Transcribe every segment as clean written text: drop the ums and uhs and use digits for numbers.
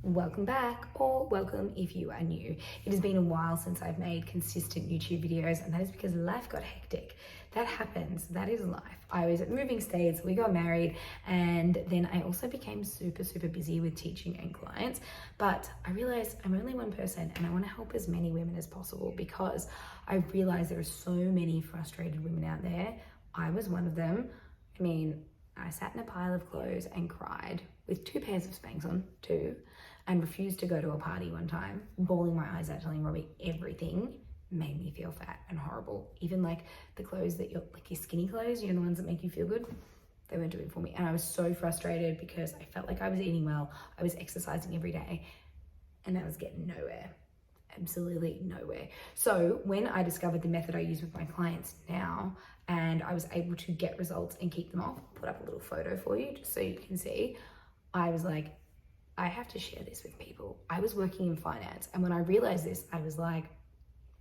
Welcome back, or welcome if you are new. It has been a while since I've made consistent YouTube videos, and that is because life got hectic. That happens, that is life. I was moving states, we got married, and then I also became super busy with teaching and clients. But I realized I'm only one person and I want to help as many women as possible because I realized there are so many frustrated women out there. I was one of them. I sat in a pile of clothes and cried with 2 pairs of Spanx on, and refused to go to a party one time, bawling my eyes out, telling Robbie everything made me feel fat and horrible. Even like the clothes that your skinny clothes, the ones that make you feel good, they weren't doing it for me. And I was so frustrated because I felt like I was eating well, I was exercising every day, and I was getting nowhere. Absolutely nowhere. So when I discovered the method I use with my clients now, and I was able to get results and keep them off, put up a little photo for you just so you can see, I was like, I have to share this with people. I was working in finance, and when I realized this, I was like,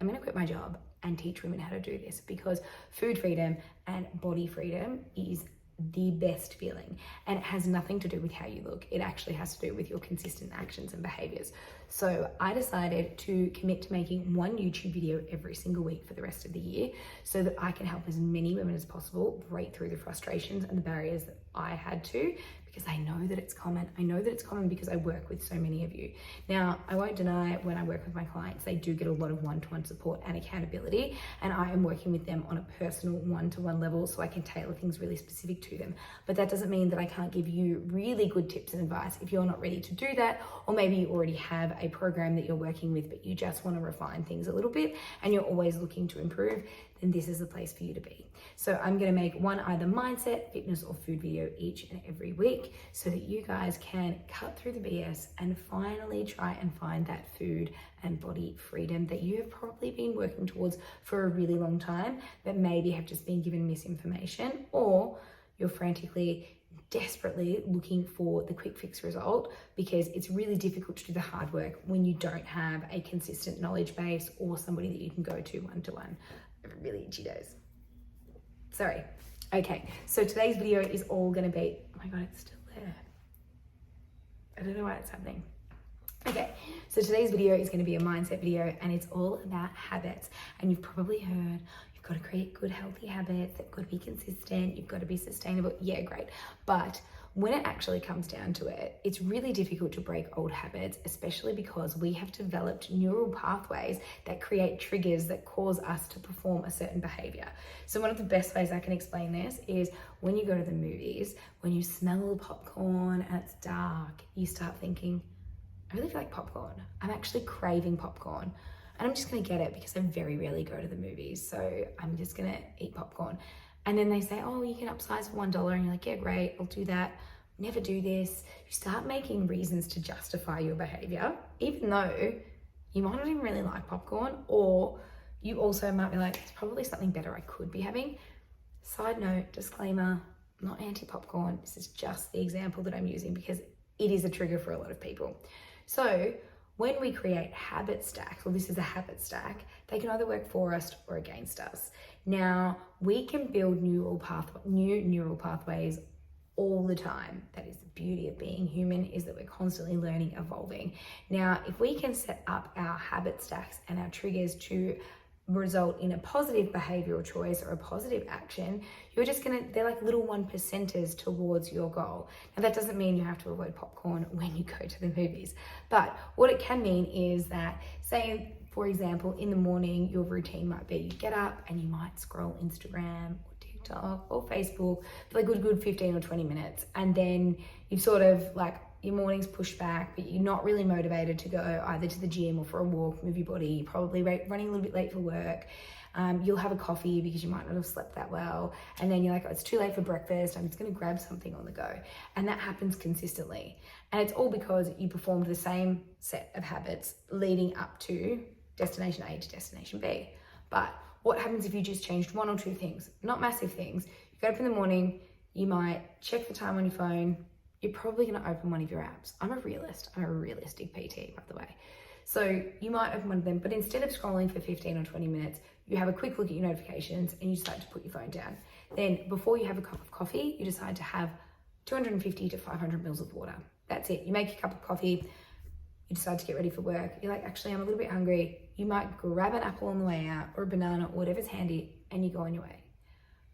I'm gonna quit my job and teach women how to do this, because food freedom and body freedom is the best feeling, and it has nothing to do with how you look. It actually has to do with your consistent actions and behaviors. So I decided to commit to making one YouTube video every single week for the rest of the year so that I can help as many women as possible break through the frustrations and the barriers that I had to, because I know that it's common. I know that it's common because I work with so many of you. Now, I won't deny when I work with my clients, they do get a lot of one-to-one support and accountability, and I am working with them on a personal one-to-one level so I can tailor things really specific to them. But that doesn't mean that I can't give you really good tips and advice if you're not ready to do that, or maybe you already have a program that you're working with, but you just want to refine things a little bit and you're always looking to improve, then this is the place for you to be. So I'm going to make one either mindset, fitness, or food video each and every week so that you guys can cut through the BS and finally try and find that food and body freedom that you have probably been working towards for a really long time, but maybe have just been given misinformation, or you're frantically, desperately looking for the quick fix result, because it's really difficult to do the hard work when you don't have a consistent knowledge base or somebody that you can go to one-to-one. Really itchy nose. Sorry. Okay, so today's video is all gonna be, oh my God, it's still there. I don't know why it's happening. Okay, so today's video is going to be a mindset video, and it's all about habits. And you've probably heard you've got to create good, healthy habits, they've got to be consistent, you've got to be sustainable. Yeah, great. But when it actually comes down to it, it's really difficult to break old habits, especially because we have developed neural pathways that create triggers that cause us to perform a certain behavior. So one of the best ways I can explain this is when you go to the movies, when you smell the popcorn and it's dark, you start thinking, I really feel like popcorn. I'm actually craving popcorn, and I'm just gonna get it because I very rarely go to the movies. So I'm just gonna eat popcorn. And then they say, oh, you can upsize for $1. And you're like, yeah, great, I'll do that. Never do this. You start making reasons to justify your behavior, even though you might not even really like popcorn, or you also might be like, it's probably something better I could be having. Side note, disclaimer, I'm not anti-popcorn. This is just the example that I'm using because it is a trigger for a lot of people. So when we create habit stacks, well, this is a habit stack, they can either work for us or against us. Now, we can build new neural pathways all the time. That is the beauty of being human, is that we're constantly learning, evolving. Now, if we can set up our habit stacks and our triggers to result in a positive behavioral choice or a positive action, they're like little 1%ers towards your goal. Now, that doesn't mean you have to avoid popcorn when you go to the movies, but what it can mean is that, say, for example, in the morning, your routine might be you get up and you might scroll Instagram or TikTok or Facebook for like a good 15 or 20 minutes. And then you've sort of like, your morning's pushed back, but you're not really motivated to go either to the gym or for a walk, move your body. You're probably running a little bit late for work. You'll have a coffee because you might not have slept that well. And then you're like, oh, it's too late for breakfast. I'm just gonna grab something on the go. And that happens consistently. And it's all because you performed the same set of habits leading up to destination A to destination B. But what happens if you just changed one or two things? Not massive things. You get up in the morning, you might check the time on your phone, you're probably going to open one of your apps. I'm a realist. I'm a realistic PT, by the way. So you might open one of them, but instead of scrolling for 15 or 20 minutes, you have a quick look at your notifications and you decide to put your phone down. Then before you have a cup of coffee, you decide to have 250 to 500 mils of water. That's it. You make a cup of coffee, you decide to get ready for work. You're like, actually, I'm a little bit hungry. You might grab an apple on the way out or a banana or whatever's handy and you go on your way.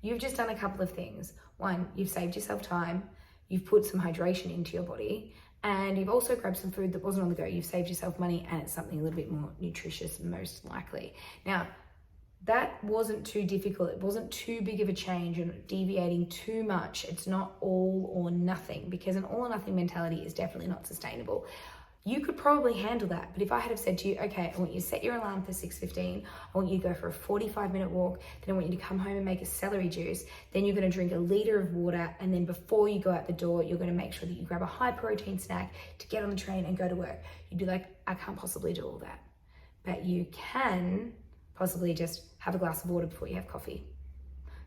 You've just done a couple of things. One, you've saved yourself time. You've put some hydration into your body, and you've also grabbed some food that wasn't on the go. You've saved yourself money, and it's something a little bit more nutritious, most likely. Now, that wasn't too difficult. It wasn't too big of a change and deviating too much. It's not all or nothing, because an all or nothing mentality is definitely not sustainable. You could probably handle that, but if I had have said to you, okay, I want you to set your alarm for 6:15, I want you to go for a 45-minute walk, then I want you to come home and make a celery juice, then you're going to drink a liter of water, and then before you go out the door, you're going to make sure that you grab a high protein snack to get on the train and go to work. You'd be like, I can't possibly do all that. But you can possibly just have a glass of water before you have coffee.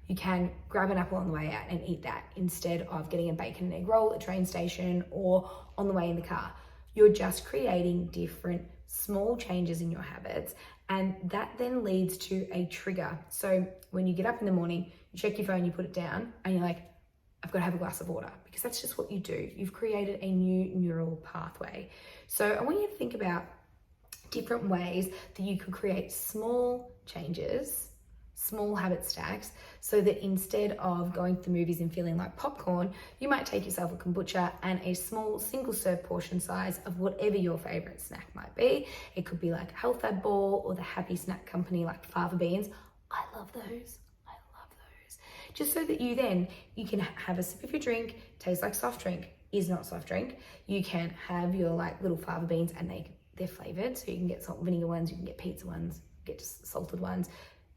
You can grab an apple on the way out and eat that instead of getting a bacon and egg roll at a train station or on the way in the car. You're just creating different small changes in your habits, and that then leads to a trigger. So when you get up in the morning, you check your phone, you put it down, and you're like, I've got to have a glass of water, because that's just what you do. You've created a new neural pathway. So I want you to think about different ways that you could create small changes, small habit stacks, so that instead of going to the movies and feeling like popcorn, you might take yourself a kombucha and a small single serve portion size of whatever your favorite snack might be. It could be like Health Ad Ball or the Happy Snack Company like Fava Beans. I love those. Just so that you can have a sip of your drink, tastes like soft drink, is not soft drink. You can have your like little Fava Beans, and they're flavored, so you can get salt and vinegar ones, you can get pizza ones, get salted ones.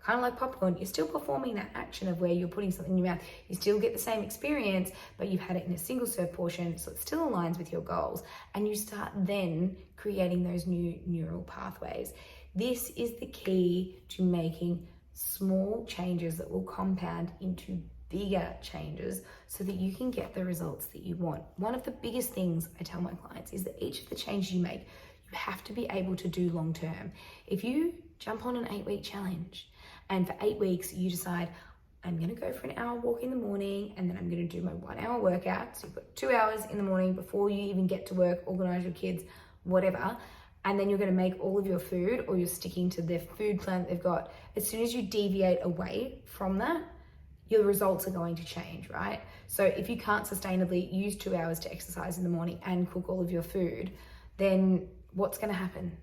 Kind of like popcorn, you're still performing that action of where you're putting something in your mouth. You still get the same experience, but you've had it in a single serve portion, so it still aligns with your goals. And you start then creating those new neural pathways. This is the key to making small changes that will compound into bigger changes so that you can get the results that you want. One of the biggest things I tell my clients is that each of the changes you make, you have to be able to do long term. If you jump on an 8-week challenge, and for 8 weeks, you decide, I'm gonna go for an hour walk in the morning, and then I'm gonna do my 1 hour workout. So you've got 2 hours in the morning before you even get to work, organize your kids, whatever. And then you're gonna make all of your food, or you're sticking to the food plan that they've got. As soon as you deviate away from that, your results are going to change, right? So if you can't sustainably use 2 hours to exercise in the morning and cook all of your food, then what's gonna happen?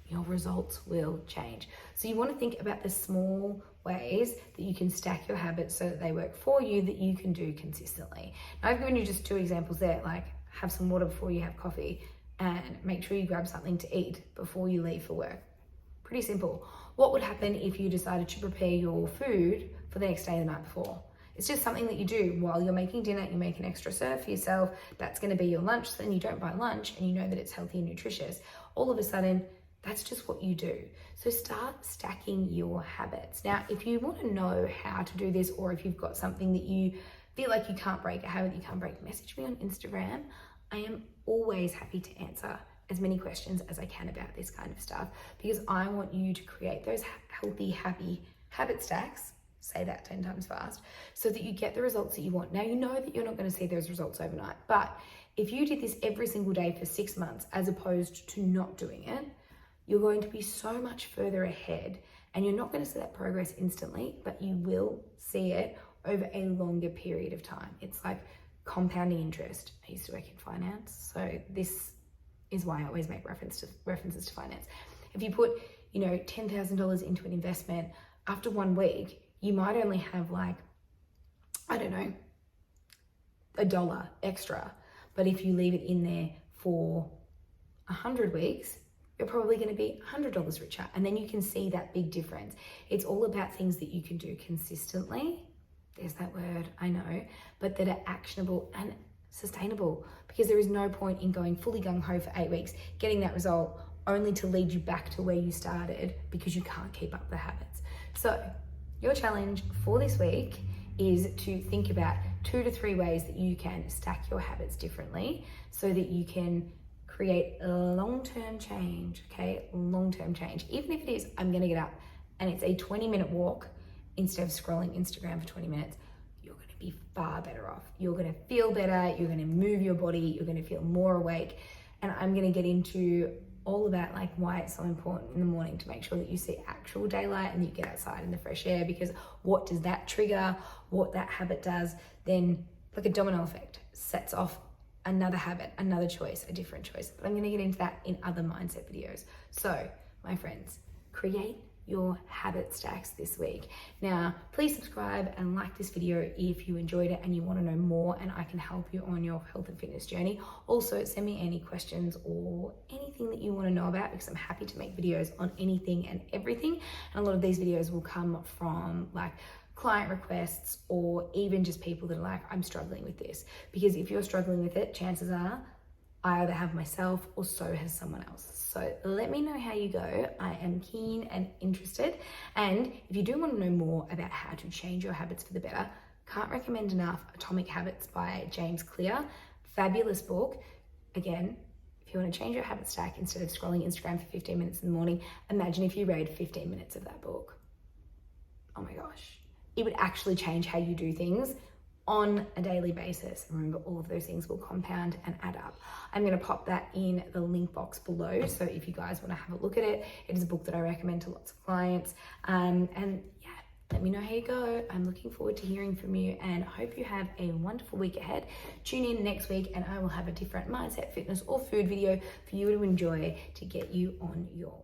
Your results will change. So you want to think about the small ways that you can stack your habits so that they work for you, that you can do consistently. Now I've given you just 2 examples there, like have some water before you have coffee and make sure you grab something to eat before you leave for work. Pretty simple. What would happen if you decided to prepare your food for the next day the night before? It's just something that you do while you're making dinner. You make an extra serve for yourself. That's going to be your lunch. So then you don't buy lunch and you know that it's healthy and nutritious. All of a sudden, that's just what you do. So start stacking your habits. Now, if you want to know how to do this, or if you've got something that you feel like you can't break, a habit you can't break, message me on Instagram. I am always happy to answer as many questions as I can about this kind of stuff, because I want you to create those healthy, happy habit stacks, say that 10 times fast, so that you get the results that you want. Now, you know that you're not going to see those results overnight, but if you did this every single day for 6 months, as opposed to not doing it, you're going to be so much further ahead, and you're not going to see that progress instantly, but you will see it over a longer period of time. It's like compounding interest. I used to work in finance, so this is why I always make references to finance. If you put, $10,000 into an investment, after 1 week, you might only have like, I don't know, $1 extra. But if you leave it in there for 100 weeks, you're probably going to be $100 richer. And then you can see that big difference. It's all about things that you can do consistently. There's that word, I know, but that are actionable and sustainable, because there is no point in going fully gung-ho for 8 weeks, getting that result only to lead you back to where you started because you can't keep up the habits. So your challenge for this week is to think about 2 to 3 ways that you can stack your habits differently so that you can create a long-term change, okay? Long-term change. Even if it is, I'm gonna get up and it's a 20-minute walk instead of scrolling Instagram for 20 minutes, you're gonna be far better off. You're gonna feel better, you're gonna move your body, you're gonna feel more awake. And I'm going to get into all about like why it's so important in the morning to make sure that you see actual daylight and you get outside in the fresh air, because what does that trigger, what that habit does, then like a domino effect sets off another habit, another choice, a different choice. But I'm going to get into that in other mindset videos. So my friends, create your habit stacks this week. Now, please subscribe and like this video if you enjoyed it and you want to know more and I can help you on your health and fitness journey. Also, send me any questions or anything that you want to know about, because I'm happy to make videos on anything and everything. And a lot of these videos will come from like client requests or even just people that are like, I'm struggling with this. Because if you're struggling with it, chances are I either have myself or so has someone else. So let me know how you go. I am keen and interested. And if you do want to know more about how to change your habits for the better, can't recommend enough Atomic Habits by James Clear. Fabulous book. Again, if you want to change your habit stack instead of scrolling Instagram for 15 minutes in the morning, imagine if you read 15 minutes of that book. Oh my gosh. It would actually change how you do things on a daily basis. Remember, all of those things will compound and add up. I'm going to pop that in the link box below. So if you guys want to have a look at it, it is a book that I recommend to lots of clients. And yeah, let me know how you go. I'm looking forward to hearing from you and I hope you have a wonderful week ahead. Tune in next week and I will have a different mindset, fitness or food video for you to enjoy to get you on your